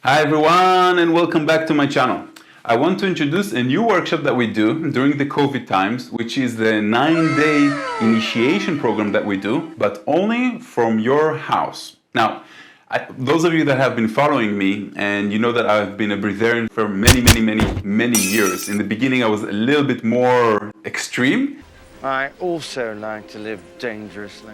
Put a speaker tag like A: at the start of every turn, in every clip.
A: Hi everyone, and welcome back to my channel. I want to introduce a new workshop that we do during the COVID times, which is the 9-day initiation program that we do, but only from your house. Now, those of you that have been following me, and you know that I've been a breatharian for many years. In the beginning, I was a little bit more extreme.
B: I also like to live dangerously.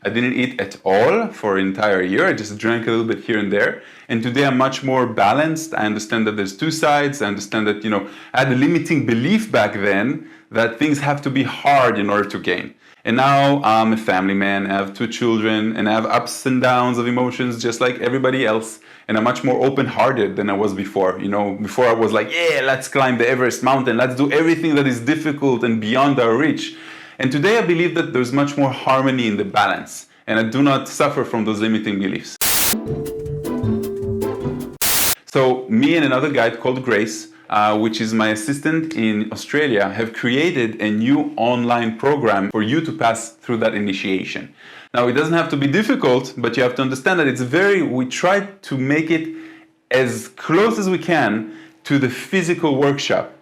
A: I didn't eat at all for an entire year. I just drank a little bit here and there. And today I'm much more balanced. I understand that there's two sides. I understand that, I had a limiting belief back then that things have to be hard in order to gain. And now I'm a family man. I have 2 children and I have ups and downs of emotions just like everybody else. And I'm much more open-hearted than I was before. Before I was like, yeah, let's climb the Everest mountain. Let's do everything that is difficult and beyond our reach. And today I believe that there's much more harmony in the balance, and I do not suffer from those limiting beliefs. So me and another guide called Grace, which is my assistant in Australia, have created a new online program for you to pass through that initiation. Now, it doesn't have to be difficult, but you have to understand that we try to make it as close as we can to the physical workshop.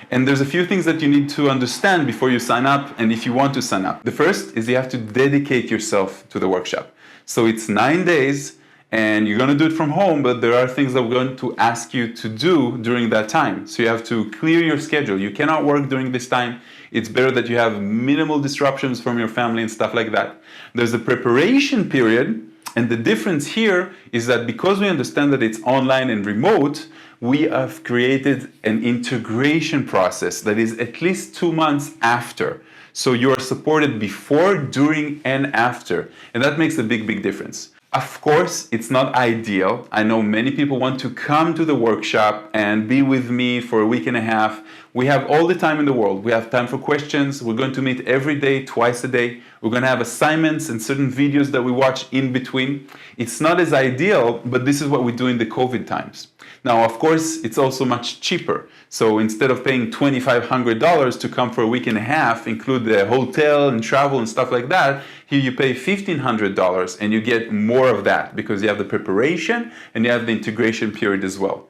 A: And there's a few things that you need to understand before you sign up and if you want to sign up. The first is you have to dedicate yourself to the workshop. So it's 9 days and you're going to do it from home, but there are things that we're going to ask you to do during that time. So you have to clear your schedule. You cannot work during this time. It's better that you have minimal disruptions from your family and stuff like that. There's a preparation period, and the difference here is that because we understand that it's online and remote, we have created an integration process that is at least 2 months after. So you are supported before, during, and after. And that makes a big difference. Of course, it's not ideal. I know many people want to come to the workshop and be with me for a week and a half. We have all the time in the world. We have time for questions. We're going to meet every day, twice a day. We're going to have assignments and certain videos that we watch in between. It's not as ideal, but this is what we do in the COVID times. Now, of course, it's also much cheaper. So instead of paying $2,500 to come for a week and a half, include the hotel and travel and stuff like that, here you pay $1,500 and you get more of that because you have the preparation and you have the integration period as well.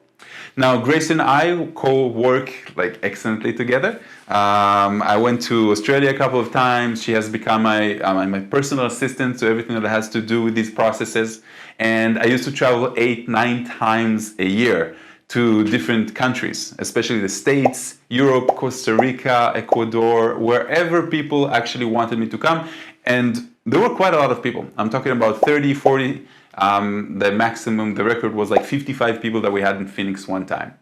A: Now, Grace and I co-work excellently together. I went to Australia a couple of times. She has become my personal assistant, so everything that has to do with these processes. And I used to travel 8-9 times a year to different countries, especially the States, Europe, Costa Rica, Ecuador, wherever people actually wanted me to come. And there were quite a lot of people. I'm talking about 30, 40. The record was like 55 people that we had in Phoenix one time.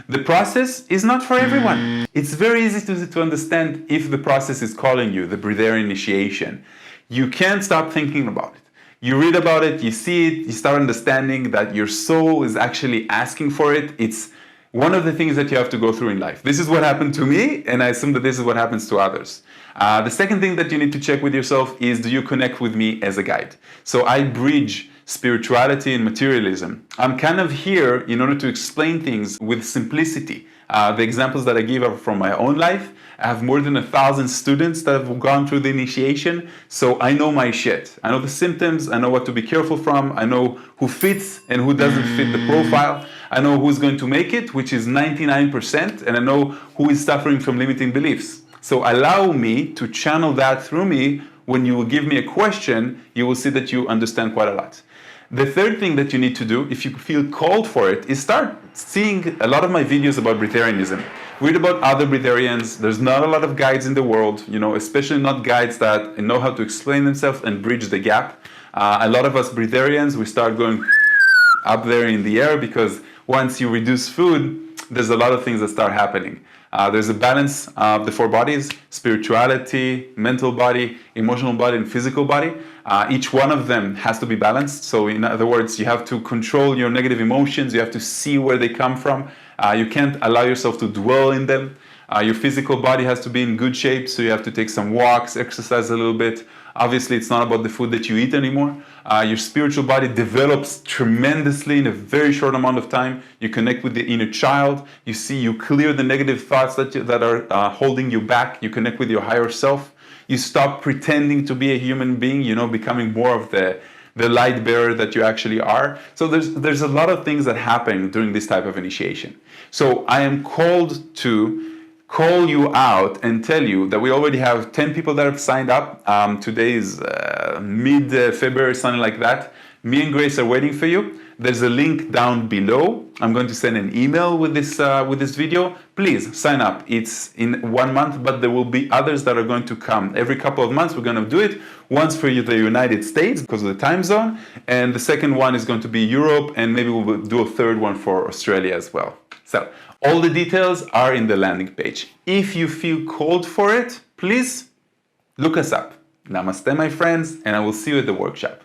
A: The process is not for everyone. It's very easy to understand if the process is calling you, the Breatharian initiation. You can't stop thinking about it. You read about it, you see it, you start understanding that your soul is actually asking for it. It's one of the things that you have to go through in life. This is what happened to me, and I assume that this is what happens to others. The second thing that you need to check with yourself is, do you connect with me as a guide? So I bridge spirituality and materialism. I'm kind of here in order to explain things with simplicity. The examples that I give are from my own life. I have more than 1,000 students that have gone through the initiation, so I know my shit. I know the symptoms, I know what to be careful from, I know who fits and who doesn't fit the profile. I know who's going to make it, which is 99%, and I know who is suffering from limiting beliefs. So allow me to channel that through me. When you will give me a question, you will see that you understand quite a lot. The third thing that you need to do, if you feel called for it, is start seeing a lot of my videos about Breatharianism. Read about other Breatharians. There's not a lot of guides in the world, especially not guides that know how to explain themselves and bridge the gap. A lot of us Breatharians, we start going up there in the air because once you reduce food, there's a lot of things that start happening. There's a balance of the 4 bodies: spirituality, mental body, emotional body, and physical body. Each one of them has to be balanced. So in other words, you have to control your negative emotions. You have to see where they come from. You can't allow yourself to dwell in them. Your physical body has to be in good shape, so you have to take some walks, exercise a little bit. Obviously, it's not about the food that you eat anymore. Your spiritual body develops tremendously in a very short amount of time. You connect with the inner child. You clear the negative thoughts that are holding you back. You connect with your higher self. You stop pretending to be a human being, becoming more of the the light bearer that you actually are. So there's a lot of things that happen during this type of initiation. So I am called to call you out and tell you that we already have 10 people that have signed up. Today is mid-February, something like that. Me and Grace are waiting for you. There's a link down below. I'm going to send an email with this video. Please sign up. It's in 1 month, but there will be others that are going to come. Every couple of months, we're going to do it. Once for the United States because of the time zone. And the second one is going to be Europe. And maybe we'll do a third one for Australia as well. So all the details are in the landing page. If you feel called for it, please look us up. Namaste, my friends, and I will see you at the workshop.